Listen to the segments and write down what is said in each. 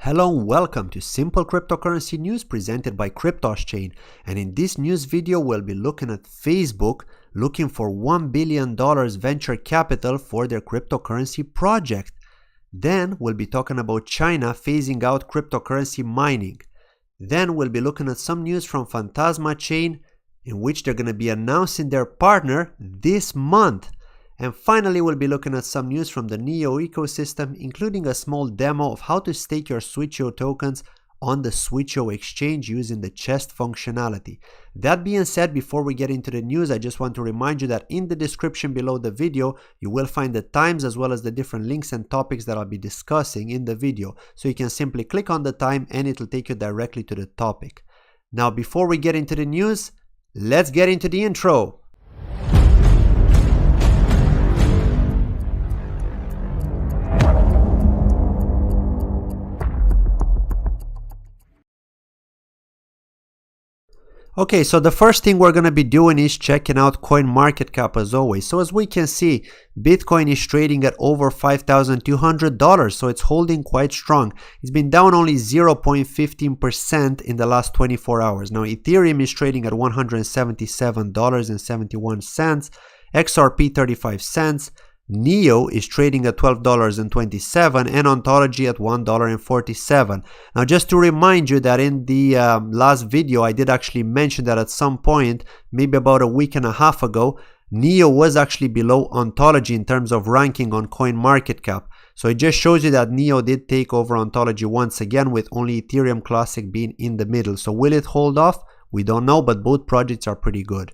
Hello and welcome to Simple Cryptocurrency News presented by Chain. And in this news video, we'll be looking at Facebook looking for $1 billion venture capital for their cryptocurrency project. Then we'll be talking about China phasing out cryptocurrency mining. Then we'll be looking at some news from Phantasma chain in which they're going to be announcing their partner this month. And finally, we'll be looking at some news from the Neo ecosystem, including a small demo of how to stake your Switcheo tokens on the Switcheo exchange using the chest functionality. That being said, before we get into the news, I just want to remind you that in the description below the video, you will find the times as well as the different links and topics that I'll be discussing in the video. So you can simply click on the time and it'll take you directly to the topic. Now, before we get into the news, let's get into the intro. Okay, so the first thing we're going to be doing is checking out CoinMarketCap as always. So as we can see, Bitcoin is trading at over $5,200, so it's holding quite strong. It's been down only 0.15% in the last 24 hours. Now Ethereum is trading at $177.71, XRP 35 cents, Neo is trading at $12.27 and Ontology at $1.47. Now just to remind you that in the last video I did actually mention that at some point, maybe about a week and a half ago, Neo was actually below Ontology in terms of ranking on CoinMarketCap. So it just shows you that Neo did take over Ontology once again, with only Ethereum Classic being in the middle. So will it hold off? We don't know, but both projects are pretty good.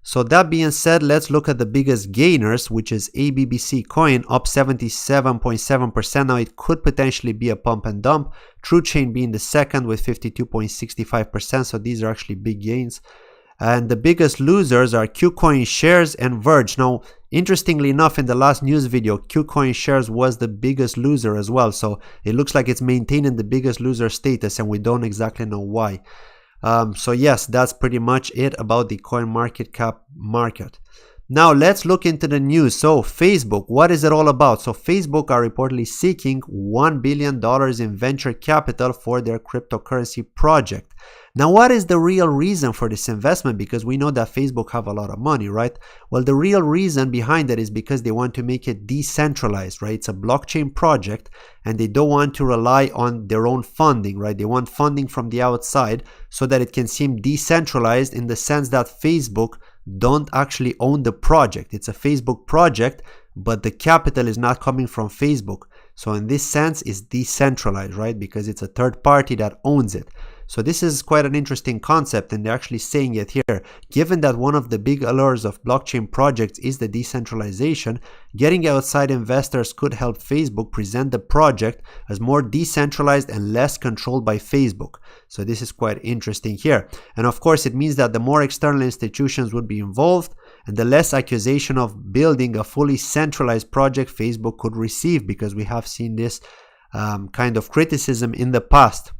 So that being said, let's look at the biggest gainers, which is ABBC coin, up 77.7%. Now it could potentially be a pump and dump. TrueChain being the second with 52.65%. So these are actually big gains. And the biggest losers are KuCoin shares and Verge. Now, interestingly enough, in the last news video, KuCoin shares was the biggest loser as well. So it looks like it's maintaining the biggest loser status, and we don't exactly know why. So yes, that's pretty much it about the CoinMarketCap market. Now let's look into the news. So Facebook, what is it all about? So Facebook are reportedly seeking $1 billion in venture capital for their cryptocurrency project. Now what is the real reason for this investment? Because we know that Facebook have a lot of money, right? Well, the real reason behind it is because they want to make it decentralized, right? It's a blockchain project and they don't want to rely on their own funding, right? They want funding from the outside so that it can seem decentralized in the sense that Facebook don't actually own the project. It's a Facebook project, but the capital is not coming from Facebook. So in this sense, it's decentralized, right? Because it's a third party that owns it. So this is quite an interesting concept, and they're actually saying it here. Given that one of the big allures of blockchain projects is the decentralization, getting outside investors could help Facebook present the project as more decentralized and less controlled by Facebook. So this is quite interesting here. And of course, it means that the more external institutions would be involved, and the less accusation of building a fully centralized project Facebook could receive, because we have seen this kind of criticism in the past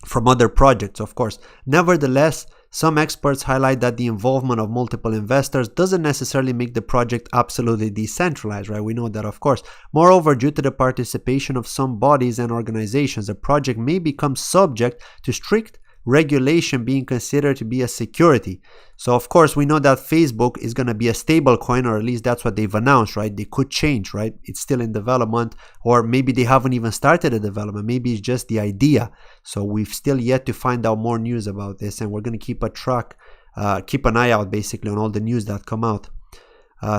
from other projects, of course. Nevertheless, some experts highlight that the involvement of multiple investors doesn't necessarily make the project absolutely decentralized, right? We know that, of course. Moreover, due to the participation of some bodies and organizations, the project may become subject to strict regulation, being considered to be a security. So of course we know that Facebook is going to be a stable coin, or at least that's what they've announced, right? They could change, right? It's still in development, or maybe they haven't even started the development. Maybe it's just the idea. So we've still yet to find out more news about this, and we're going to keep an eye out basically on all the news that come out.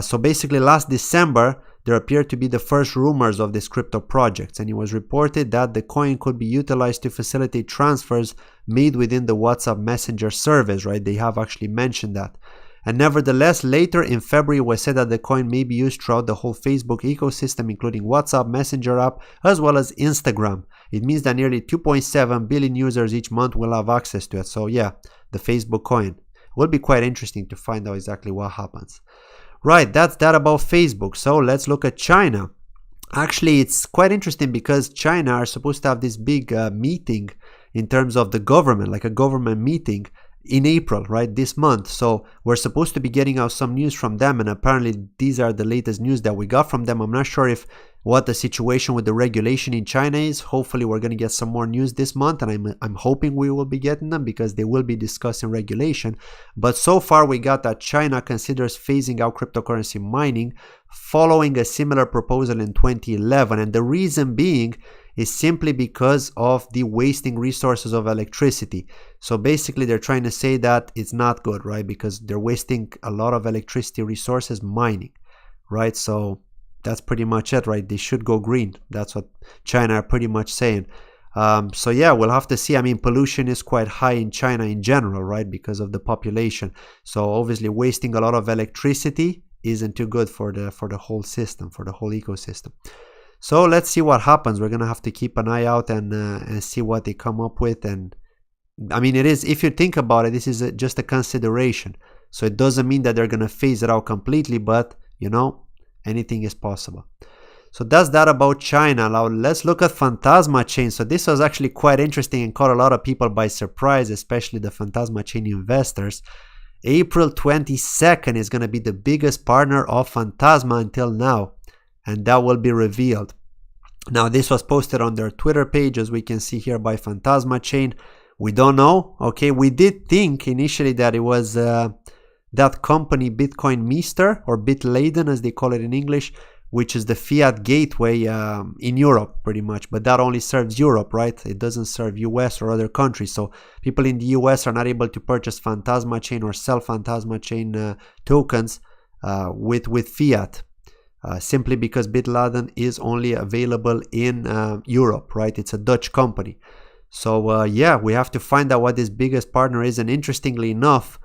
So basically last December, there appeared to be the first rumors of this crypto project, and it was reported that the coin could be utilized to facilitate transfers made within the WhatsApp Messenger service, right? They have actually mentioned that. And nevertheless, later in February, it was said that the coin may be used throughout the whole Facebook ecosystem, including WhatsApp, Messenger app, as well as Instagram. It means that nearly 2.7 billion users each month will have access to it. So yeah, the Facebook coin. It will be quite interesting to find out exactly what happens. Right, that's that about Facebook. So let's look at China. Actually, it's quite interesting because China are supposed to have this big meeting in terms of the government, like a government meeting. in April, right, this month. So we're supposed to be getting out some news from them, and apparently these are the latest news that we got from them. I'm not sure if what the situation with the regulation in China is. Hopefully we're going to get some more news this month, and I'm hoping we will be getting them because they will be discussing regulation. But so far we got that China considers phasing out cryptocurrency mining following a similar proposal in 2011, and the reason being is simply because of the wasting resources of electricity. So basically they're trying to say that it's not good, right, because they're wasting a lot of electricity resources mining, right? So that's pretty much it, right? They should go green. That's what China are pretty much saying. So yeah, we'll have to see. I mean, pollution is quite high in China in general, right, because of the population. So obviously wasting a lot of electricity isn't too good for the whole system, for the whole ecosystem. So let's see what happens. We're gonna have to keep an eye out and see what they come up with. And I mean, it is, if you think about it, this is just a consideration. So it doesn't mean that they're gonna phase it out completely, but you know, anything is possible. So that's that about China. Now let's look at Phantasma chain. So this was actually quite interesting and caught a lot of people by surprise, especially the Phantasma chain investors. April 22nd is going to be the biggest partner of Phantasma until now, and that will be revealed. Now this was posted on their Twitter page, as we can see here, by Phantasma chain. We don't know. Okay, we did think initially that it was that company Bitcoin Meester, or Bitladen as they call it in English, which is the fiat gateway in Europe pretty much, but that only serves Europe, right? It doesn't serve US or other countries. So people in the US are not able to purchase Phantasma chain or sell Phantasma chain tokens with fiat, simply because Bitladen is only available in Europe, right? It's a Dutch company. So yeah, we have to find out what this biggest partner is. And interestingly enough,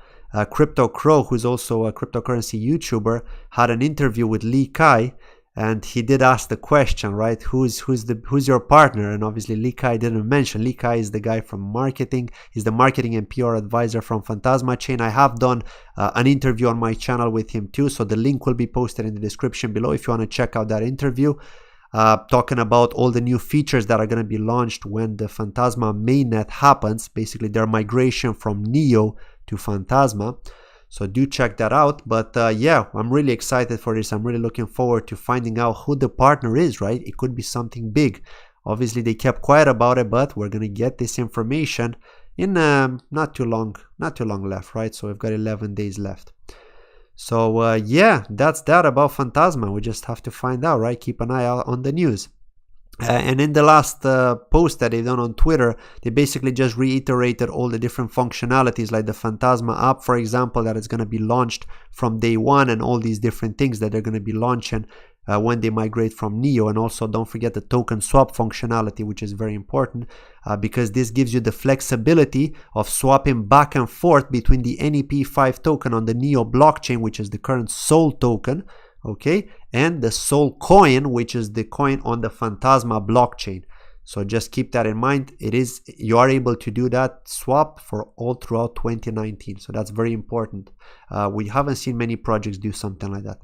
Crypto Crow, who's also a cryptocurrency YouTuber, had an interview with Lee Kai, and he did ask the question, right? Who's your partner? And obviously Lee Kai didn't mention. Lee Kai is the guy from marketing. He's the marketing and PR advisor from Phantasma chain. I have done an interview on my channel with him too, so the link will be posted in the description below if you want to check out that interview, talking about all the new features that are going to be launched when the Phantasma mainnet happens, basically their migration from Neo to Phantasma. So do check that out. But yeah, I'm really excited for this. I'm really looking forward to finding out who the partner is, right? It could be something big. Obviously they kept quiet about it, but we're gonna get this information in not too long left, right? So we've got 11 days left. So yeah, that's that about Phantasma. We just have to find out, right? Keep an eye out on the news. And in the last post that they've done on Twitter, they basically just reiterated all the different functionalities, like the Phantasma app, for example, that is going to be launched from day one, and all these different things that they're going to be launching when they migrate from Neo. And also don't forget the token swap functionality, which is very important because this gives you the flexibility of swapping back and forth between the NEP5 token on the Neo blockchain, which is the current Sol token, okay, and the Sol coin, which is the coin on the Phantasma blockchain. So just keep that in mind. You are able to do that swap for all throughout 2019. So that's very important. We haven't seen many projects do something like that.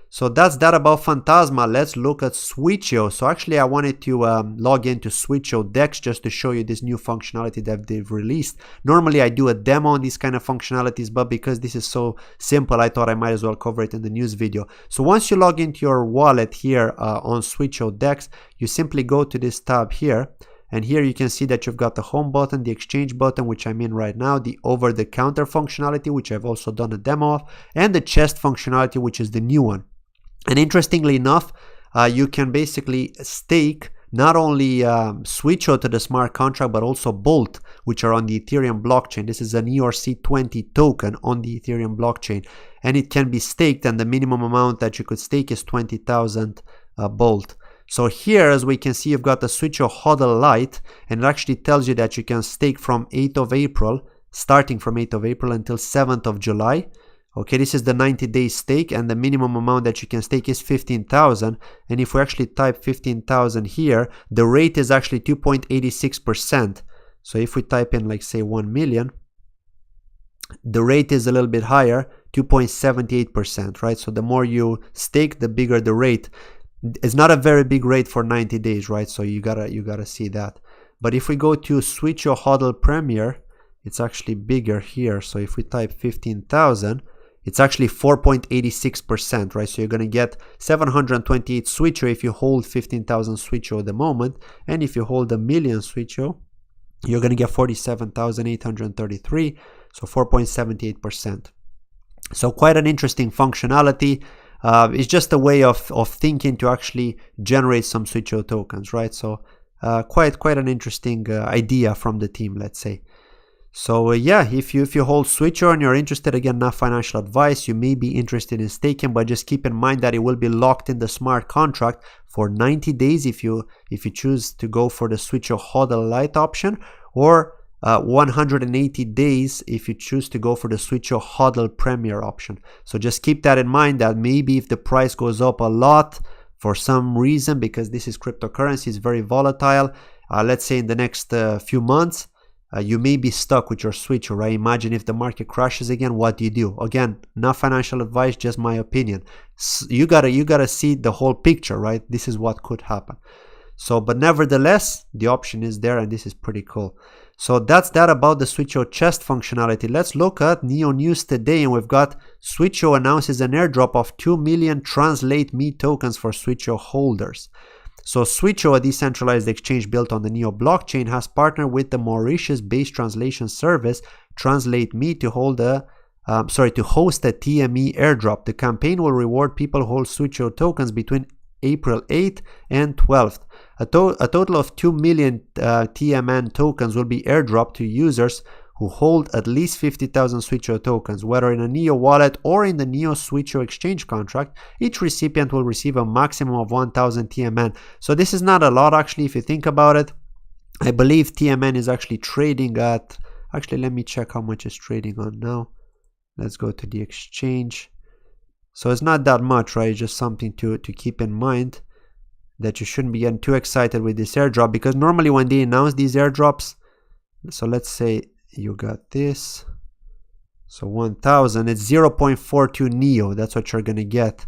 So that's that about Phantasma. Let's look at Switcheo. So actually I wanted to log into Switcheo Dex just to show you this new functionality that they've released. Normally I do a demo on these kind of functionalities, but because this is so simple, I thought I might as well cover it in the news video. So once you log into your wallet here on Switcheo Dex, you simply go to this tab here. And here you can see that you've got the home button, the exchange button, which I'm in right now, the over-the-counter functionality, which I've also done a demo of, and the chest functionality, which is the new one. And interestingly enough, you can basically stake not only Switcheo to the smart contract, but also Bolt, which are on the Ethereum blockchain. This is an ERC20 token on the Ethereum blockchain, and it can be staked, and the minimum amount that you could stake is 20,000 Bolt. So here, as we can see, you've got the Switcheo HODL Lite, and it actually tells you that you can stake from 8th of April, starting from 8th of April until 7th of July. Okay, this is the 90-day stake, and the minimum amount that you can stake is 15,000. And if we actually type 15,000 here, the rate is actually 2.86%. So if we type in, like, say 1 million, the rate is a little bit higher, 2.78%, right? So the more you stake, the bigger the rate. It's not a very big rate for 90 days, right? So you gotta see that. But if we go to Switcheo HODL Premier, it's actually bigger here. So if we type 15,000, it's actually 4.86%, right? So you're going to get 728 Switcheo if you hold 15,000 Switcheo at the moment. And if you hold a million Switcheo, you're going to get 47,833, so 4.78%. So quite an interesting functionality. It's just a way of thinking to actually generate some Switcheo tokens, right? So quite an interesting idea from the team, let's say. So yeah, if you hold Switcheo and you're interested, again, not financial advice, you may be interested in staking, but just keep in mind that it will be locked in the smart contract for 90 days if you choose to go for the Switcheo HODL Lite option, or 180 days if you choose to go for the Switcheo HODL Premier option. So just keep that in mind, that maybe if the price goes up a lot for some reason, because this is cryptocurrency, it's very volatile, let's say in the next few months, you may be stuck with your Switcheo, right? Imagine if the market crashes again, what do you do? Again, not financial advice, just my opinion. You gotta see the whole picture, right? This is what could happen. So, but nevertheless, the option is there, and this is pretty cool. So that's that about the Switcheo chest functionality. Let's look at Neo news today, and we've got Switcheo announces an airdrop of 2 million Translate Me tokens for Switcheo holders. So Switcheo, a decentralized exchange built on the Neo blockchain, has partnered with the Mauritius-based translation service Translate Me to host a TME airdrop. The campaign will reward people who hold Switcheo tokens between April 8th and 12th. A total of 2 million TMN tokens will be airdropped to users who hold at least 50,000 Switcheo tokens, whether in a Neo wallet or in the Neo Switcheo exchange contract. Each recipient will receive a maximum of 1,000 TMN. So this is not a lot, actually, if you think about it. I believe TMN is actually trading at, actually, let me check how much it's trading on now. Let's go to the exchange. So it's not that much, right? It's just something to keep in mind, that you shouldn't be getting too excited with this airdrop, because normally when they announce these airdrops, so let's say you got this, so 1,000, it's 0.42 Neo. That's what you're gonna get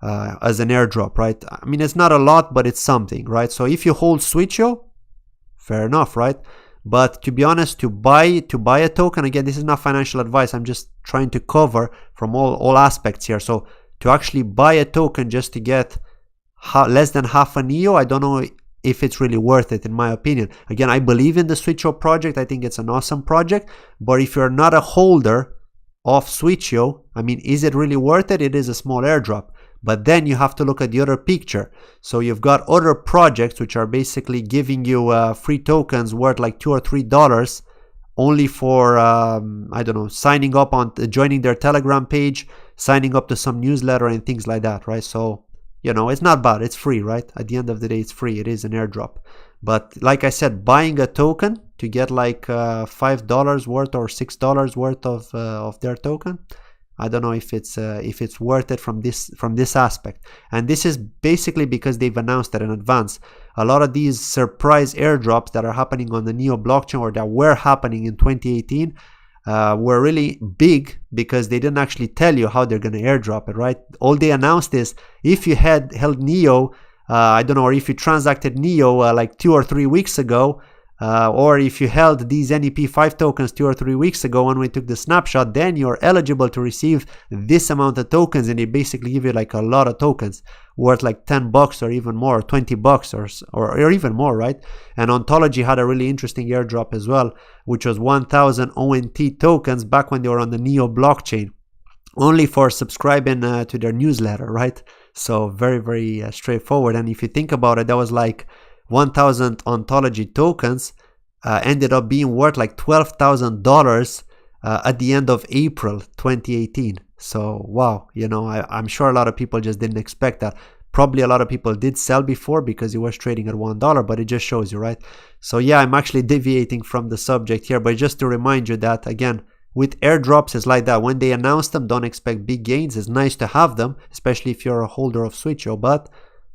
as an airdrop, right? I mean, it's not a lot, but it's something, right? So if you hold Switcheo, fair enough, right? But to be honest, to buy a token, again, this is not financial advice, I'm just trying to cover from all aspects here. So to actually buy a token just to get less than half a Neo, I don't know if it's really worth it, in my opinion. Again, I believe in the Switcheo project. I think it's an awesome project. But if you're not a holder of Switcheo, I mean, is it really worth it? It is a small airdrop. But then you have to look at the other picture. So you've got other projects which are basically giving you free tokens worth like $2 or $3 only for, I don't know, signing up on, joining their Telegram page, signing up to some newsletter and things like that, right? So, you know, it's not bad. It's free, right? At the end of the day, it's free. It is an airdrop. But like I said, buying a token to get like $5 worth or $6 worth of their token, I don't know if it's worth it from this aspect. And this is basically because they've announced it in advance. A lot of these surprise airdrops that are happening on the Neo blockchain, or that were happening in 2018, were really big because they didn't actually tell you how they're going to airdrop it, right? All they announced is if you had held Neo, I don't know, or if you transacted Neo like 2 or 3 weeks ago, or if you held these NEP5 tokens 2 or 3 weeks ago when we took the snapshot, then you're eligible to receive this amount of tokens, and they basically give you like a lot of tokens worth like $10 or even more, $20 or even more, right? And Ontology had a really interesting airdrop as well, which was 1,000 ONT tokens back when they were on the Neo blockchain, only for subscribing to their newsletter, right? So very, very straightforward. And if you think about it, that was like 1,000 Ontology tokens ended up being worth like $12,000 at the end of April 2018. So wow, you know, I'm sure a lot of people just didn't expect that. Probably a lot of people did sell before because it was trading at $1, but it just shows you, right? So yeah, I'm actually deviating from the subject here, but just to remind you that, again, with airdrops, it's like that. When they announce them, don't expect big gains. It's nice to have them, especially if you're a holder of Switcheo, but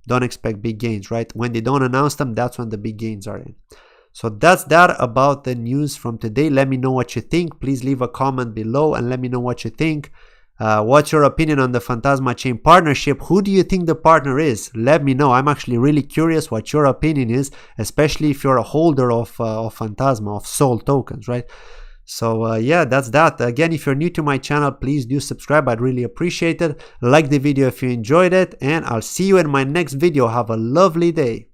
don't expect big gains, right? When they don't announce them, that's when the big gains are in. So that's that about the news from today. Let me know what you think. Please leave a comment below and let me know what you think. What's your opinion on the Phantasma chain partnership? Who do you think the partner is? Let me know. I'm actually really curious what your opinion is, especially if you're a holder of Phantasma, of Soul tokens, right? So yeah, that's that. Again, if you're new to my channel, please do subscribe. I'd really appreciate it. Like the video if you enjoyed it, and I'll see you in my next video. Have a lovely day.